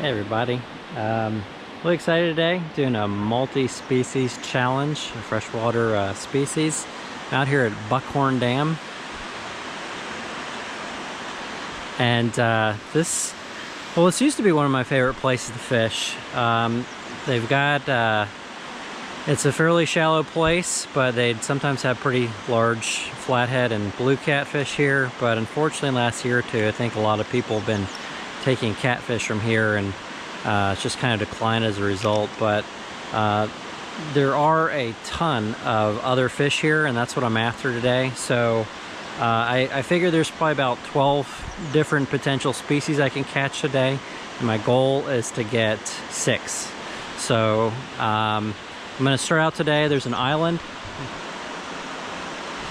Hey everybody, really excited today, doing a multi-species challenge, a freshwater species, out here at Buckhorn Dam. And this used to be one of my favorite places to fish. They've got, it's a fairly shallow place, but they'd sometimes have pretty large flathead and blue catfish here. But unfortunately last year or two, I think a lot of people have been taking catfish from here, and it's just kind of declined as a result. But there are a ton of other fish here, and that's what I'm after today. So I figure there's probably about 12 different potential species I can catch today, and my goal is to get 6. So I'm going to start out today. There's an island.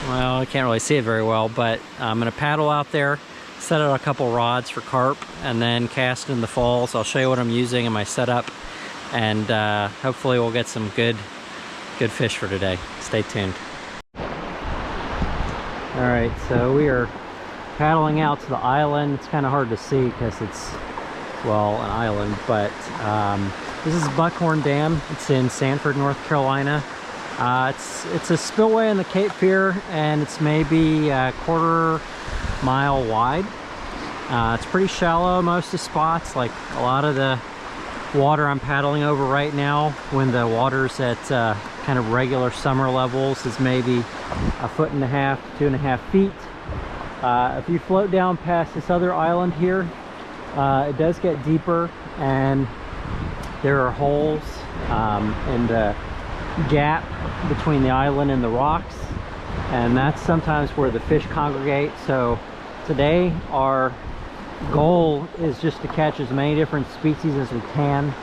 Well, I can't really see it very well, but I'm going to paddle out there, set out a couple rods for carp, and then cast in the falls. I'll show you what I'm using in my setup, and hopefully we'll get some good fish for today. Stay tuned. All right, so we are paddling out to the island. It's kind of hard to see because it's, well, an island, but this is Buckhorn Dam. It's in Sanford, North Carolina. It's a spillway in the Cape Fear, and it's maybe a quarter mile wide. It's pretty shallow most of the spots. Like a lot of the water I'm paddling over right now, when the water's at kind of regular summer levels, is maybe 1.5 to 2.5 feet. If you float down past this other island here, it does get deeper, and there are holes in the gap between the island and the rocks, and that's sometimes where the fish congregate. So today our goal is just to catch as many different species as we can.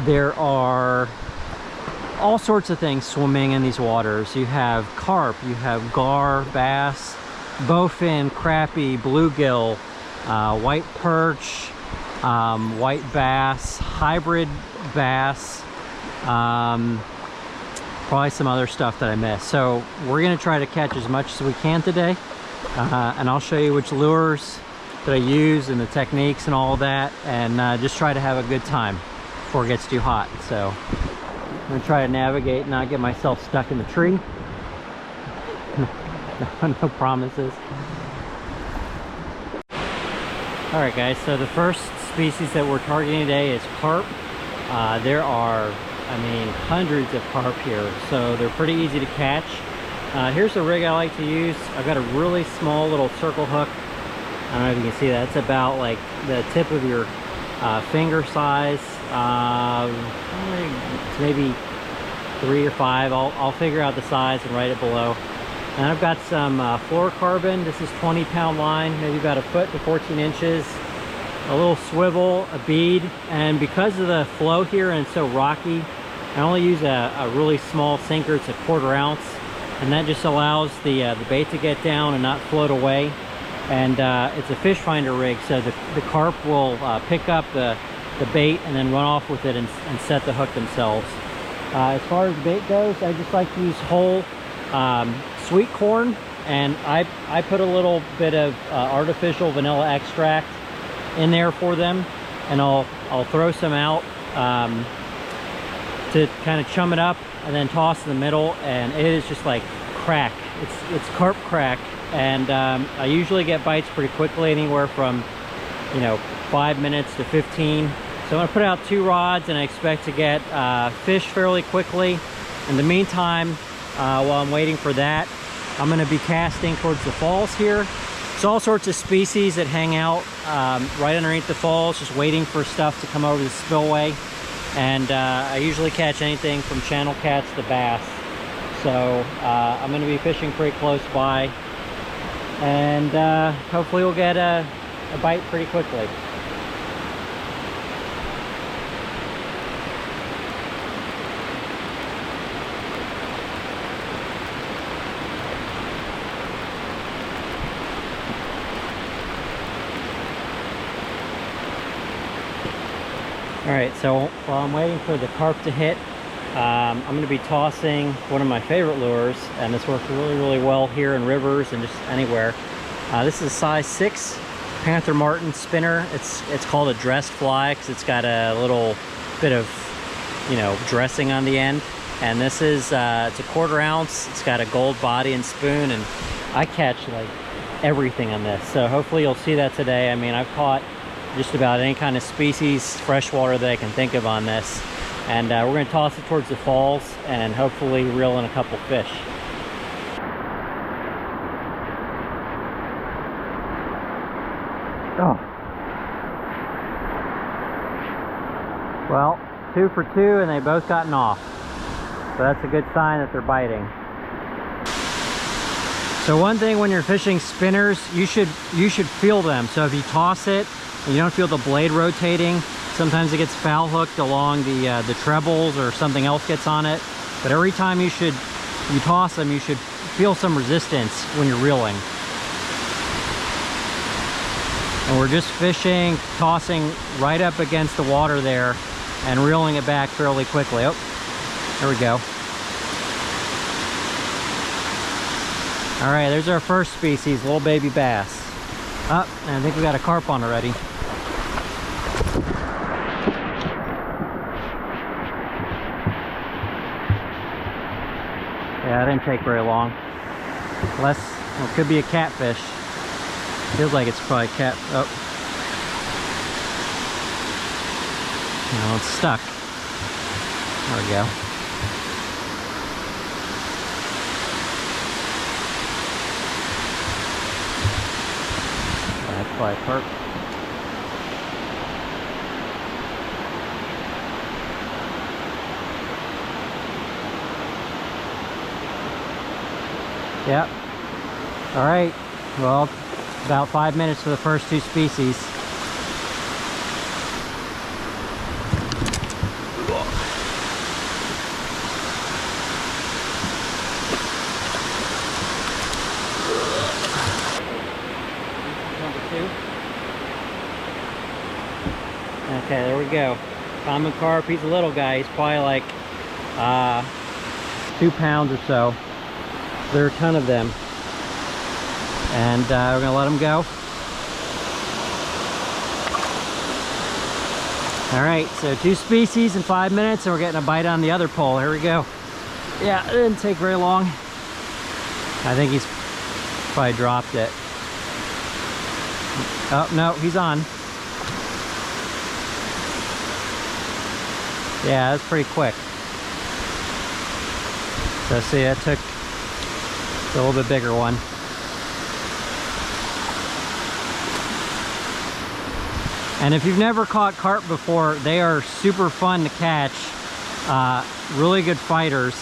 There are all sorts of things swimming in these waters. You have carp, you have gar, bass, bowfin, crappie, bluegill, white perch, white bass, hybrid bass, probably some other stuff that I missed. So we're going to try to catch as much as we can today, and I'll show you which lures that I use and the techniques and all of that, and just try to have a good time before it gets too hot. So I'm going to try to navigate and not get myself stuck in the tree. No promises. All right guys, so the first species that we're targeting today is carp. There are, I mean, hundreds of carp here, so they're pretty easy to catch. Here's the rig I like to use. I've got a really small little circle hook. I don't know if you can see that. It's about like the tip of your finger size. It's maybe 3 or 5. I'll figure out the size and write it below. And I've got some fluorocarbon. This is 20-pound line, maybe about 1 foot to 14 inches. A little swivel, a bead, and because of the flow here and it's so rocky, I only use a really small sinker. It's a 1/4 ounce, and that just allows the bait to get down and not float away. And it's a fish finder rig, so the carp will pick up the bait and then run off with it and set the hook themselves. As far as bait goes, I just like to use whole sweet corn, and I put a little bit of artificial vanilla extract in there for them, and I'll throw some out to kind of chum it up, and then toss in the middle, and it is just like crack. It's carp crack, and I usually get bites pretty quickly, anywhere from 5 minutes to 15. So I'm gonna put out 2 rods, and I expect to get fish fairly quickly. In the meantime, while I'm waiting for that, I'm gonna be casting towards the falls here. There's all sorts of species that hang out right underneath the falls, just waiting for stuff to come over the spillway. And I usually catch anything from channel cats to bass. So I'm going to be fishing pretty close by, and hopefully we'll get a bite pretty quickly. All right, so while I'm waiting for the carp to hit, I'm going to be tossing one of my favorite lures, and this works really well here in rivers and just anywhere. This is a size 6 panther martin spinner. It's called a dressed fly because it's got a little bit of, you know, dressing on the end. And this is it's a 1/4 ounce. It's got a gold body and spoon, and I catch like everything on this, so hopefully you'll see that today. I mean, I've caught just about any kind of species freshwater that I can think of on this, and we're going to toss it towards the falls and hopefully reel in a couple fish. Oh, well, 2 for 2, and they both gotten off, so that's a good sign that they're biting. So one thing when you're fishing spinners, you should feel them. So if you toss it and you don't feel the blade rotating, sometimes it gets foul hooked along the trebles or something else gets on it. But every time you toss them, you should feel some resistance when you're reeling. And we're just fishing, tossing right up against the water there and reeling it back fairly quickly. Oh, there we go. All right, there's our first species, little baby bass. Oh, and I think we got a carp on already. Yeah, it didn't take very long. Well, it could be a catfish. Feels like it's probably cat. Oh. No, it's stuck. There we go. That's probably a carp. Yep. All right. Well, about 5 minutes for the first 2 species. Okay, there we go. Common carp. He's a little guy. He's probably like 2 pounds or so. There are a ton of them. And we're gonna let them go. All right, so 2 species in 5 minutes, and we're getting a bite on the other pole. Here we go. Yeah, it didn't take very long. I think he's probably dropped it. Oh, no, he's on. Yeah, that's pretty quick. So see, that took a little bit bigger one. And if you've never caught carp before, they are super fun to catch. Really good fighters.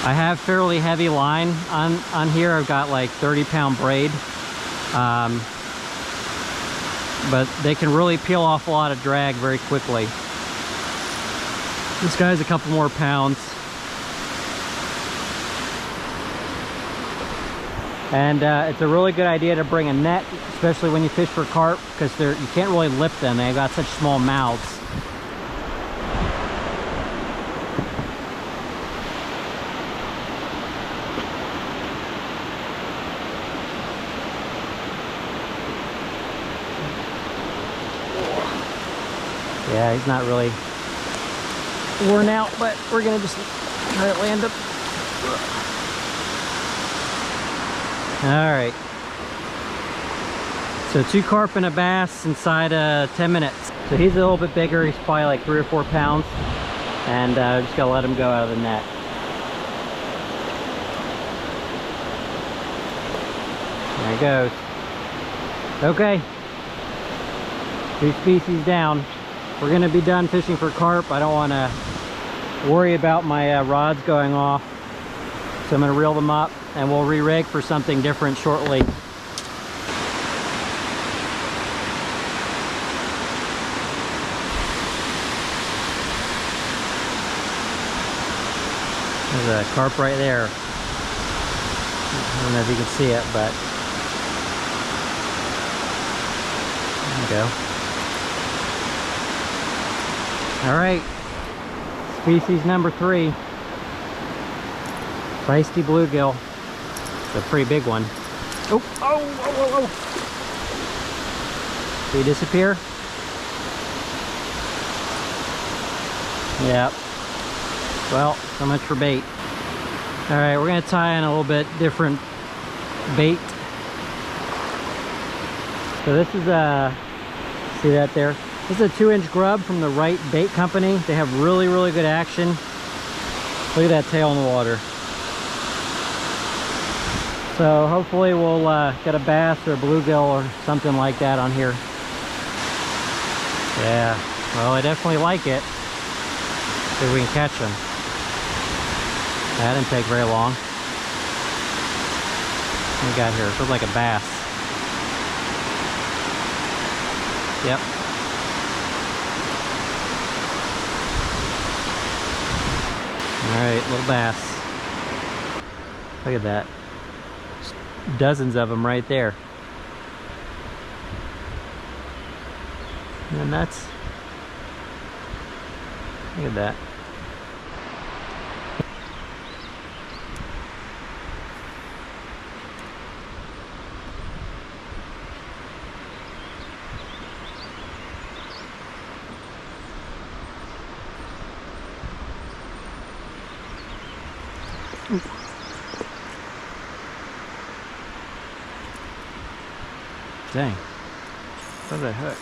I have fairly heavy line on here. I've got like 30-pound braid. But they can really peel off a lot of drag very quickly. This guy's a couple more pounds. And it's a really good idea to bring a net, especially when you fish for carp, because you can't really lip them. They've got such small mouths. Yeah, he's not really worn out, but we're gonna just try to land him. All right. So 2 carp and a bass inside 10 minutes. So he's a little bit bigger. He's probably like 3 or 4 pounds. And just gotta let him go out of the net. There he goes. Okay. 2 species down. We're gonna be done fishing for carp. I don't wanna worry about my rods going off. So I'm gonna reel them up and we'll re-rig for something different shortly. There's a carp right there. I don't know if you can see it, but there you go. All right, species number 3, feisty bluegill. It's a pretty big one. Oh, oh, oh, oh, oh. Did he disappear? Yep. Well, so much for bait. All right, we're gonna tie in a little bit different bait. So this is a, see that there? This is a 2-inch grub from the Right Bait Company. They have really, really good action. Look at that tail in the water. So hopefully we'll get a bass or a bluegill or something like that on here. Yeah, well, I definitely like it. See if we can catch them. That didn't take very long. What we got here? It looks like a bass. Yep. Alright, little bass. Look at that. Just dozens of them right there. Isn't that nuts? Look at that. Dang, what the heck?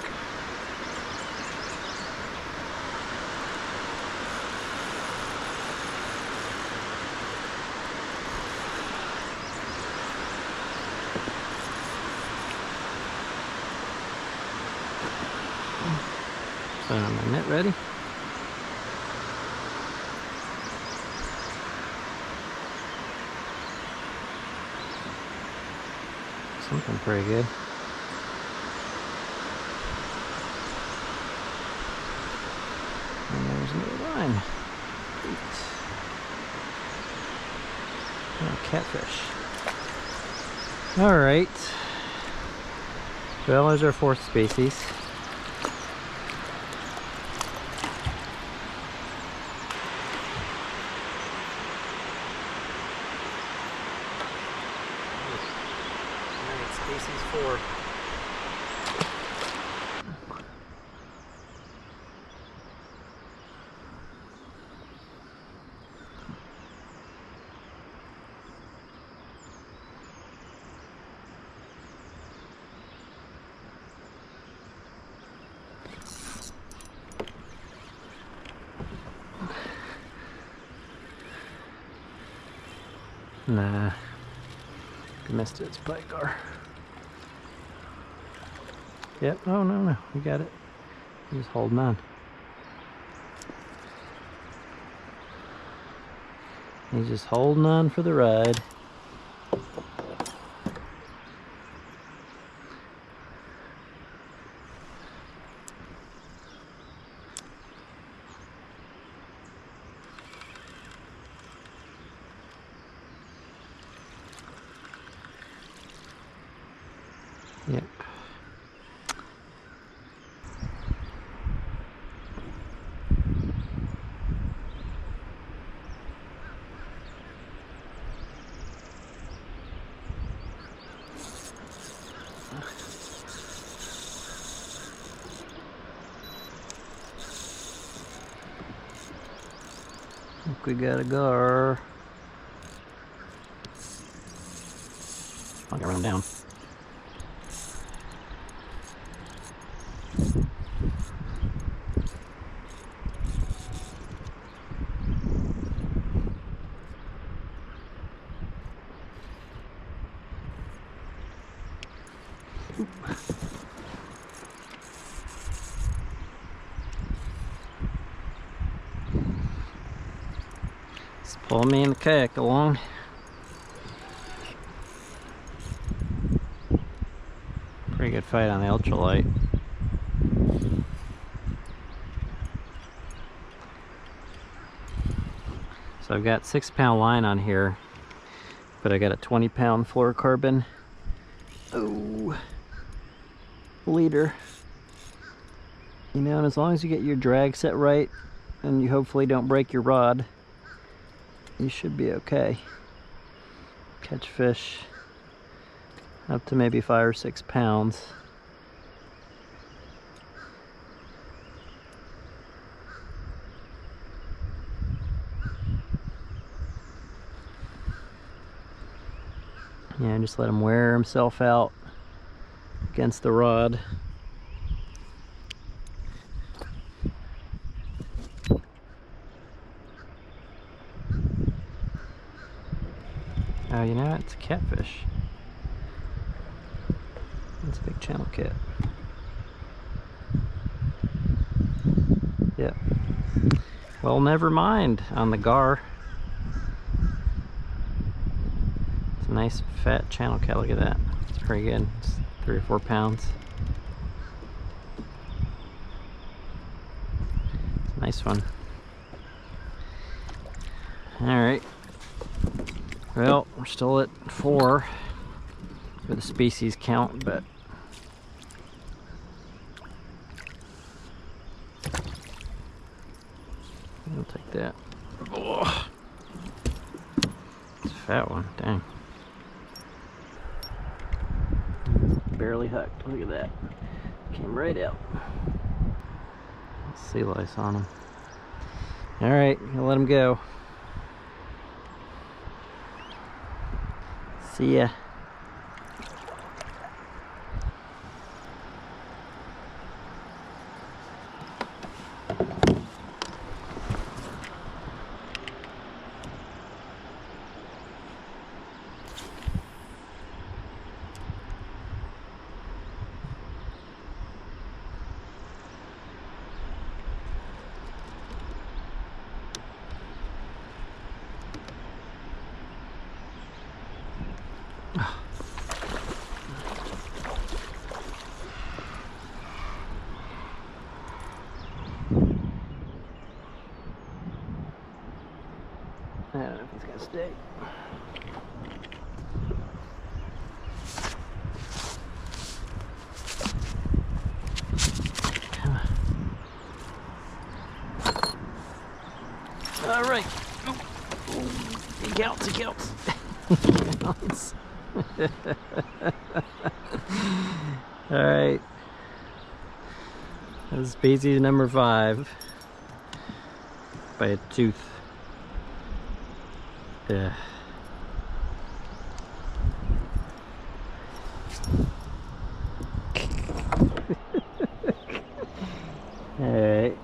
So my net ready? Something pretty good. And there's no line. Oh, catfish. All right. Well, there's our 4th species. Species 4. Nah, missed it. It's plate gar. Yep. Oh no, we got it. He's holding on. He's just holding on for the ride. Yep. I think we got a gar. I'm gonna run down. Just pull me in the kayak along. Pretty good fight on the ultralight. So I've got 6-pound line on here, but I got a 20-pound fluorocarbon leader. You know, and as long as you get your drag set right and you hopefully don't break your rod, you should be okay. Catch fish up to maybe 5 or 6 pounds. Yeah, just let him wear himself out against the rod. Oh, you know, it's a catfish. It's a big channel cat. Yep. Well, never mind on the gar. It's a nice fat channel cat. Look at that. It's pretty good. It's 3 or 4 pounds. It's a nice one. Alright. Well, we're still at 4 for the species count, but I'll take that. Oh, it's a fat one, dang. Barely hooked, look at that. Came right out. Sea lice on him. Alright, I'll let him go. See ya. I don't know if it's gonna stay. All right. He counts, he counts. He counts. All right. That was species number 5 by a tooth. Yeah. Alright.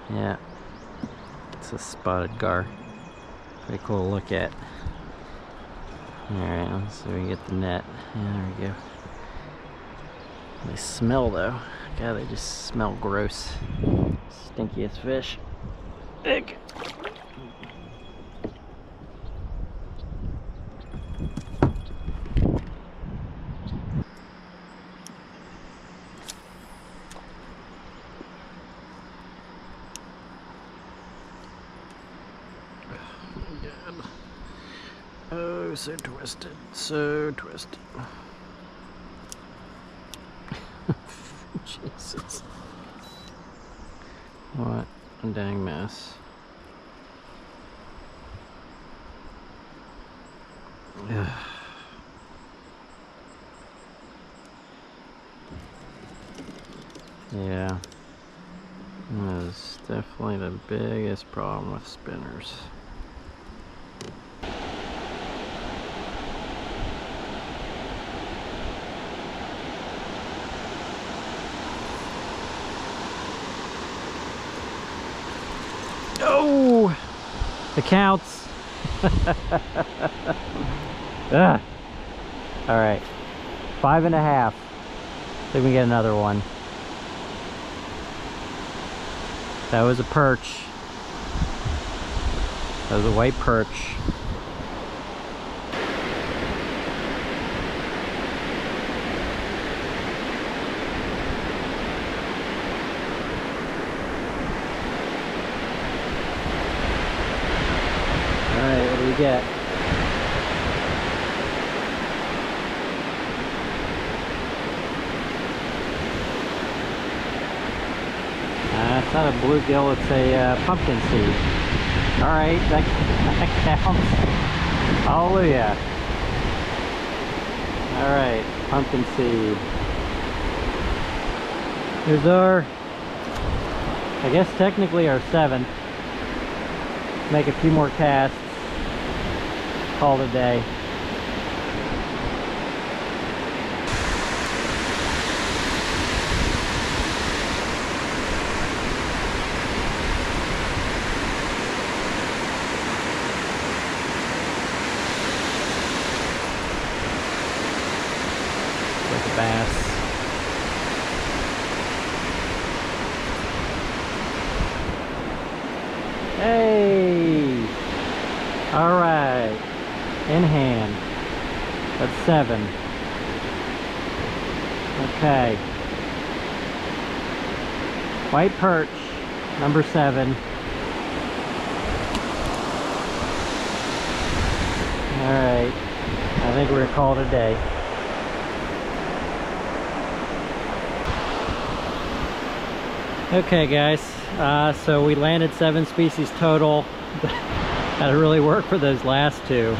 Yeah. It's a spotted gar. Pretty cool to look at. Alright, let's see if we can get the net. Yeah, there we go. They smell though. God, they just smell gross. Stinkiest fish. Ick. Oh, so twisted, so twisted. Jesus. What a dang mess. Ugh. Yeah. That is definitely the biggest problem with spinners. Oh, it counts. Ugh. All right, 5.5. See if we can get another one. That was a perch. That was a white perch. Alright, what do we get? It's not a bluegill, it's a pumpkin seed. All right, that counts. Hallelujah. All right, pumpkin seed. Here's our, I guess technically our 7th. Make a few more casts. Call it a day. Bass. Hey! All right, in hand. That's 7. Okay. White perch, number 7. All right, I think we're gonna call it a day. Okay guys, so we landed 7 species total. Had to really work for those last 2.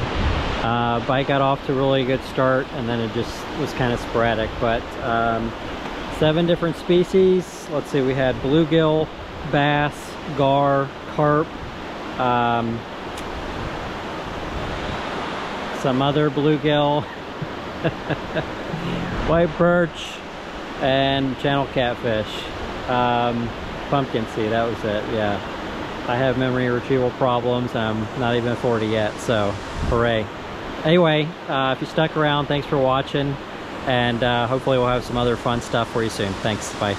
Bite got off to a really good start, and then it just was kind of sporadic, but 7 different species. Let's see, we had bluegill, bass, gar, carp, some other bluegill, white perch, and channel catfish. Pumpkin seed, that was it. Yeah, I have memory retrieval problems. I'm not even 40 yet, so hooray. Anyway, if you stuck around, thanks for watching, and hopefully we'll have some other fun stuff for you soon. Thanks, bye.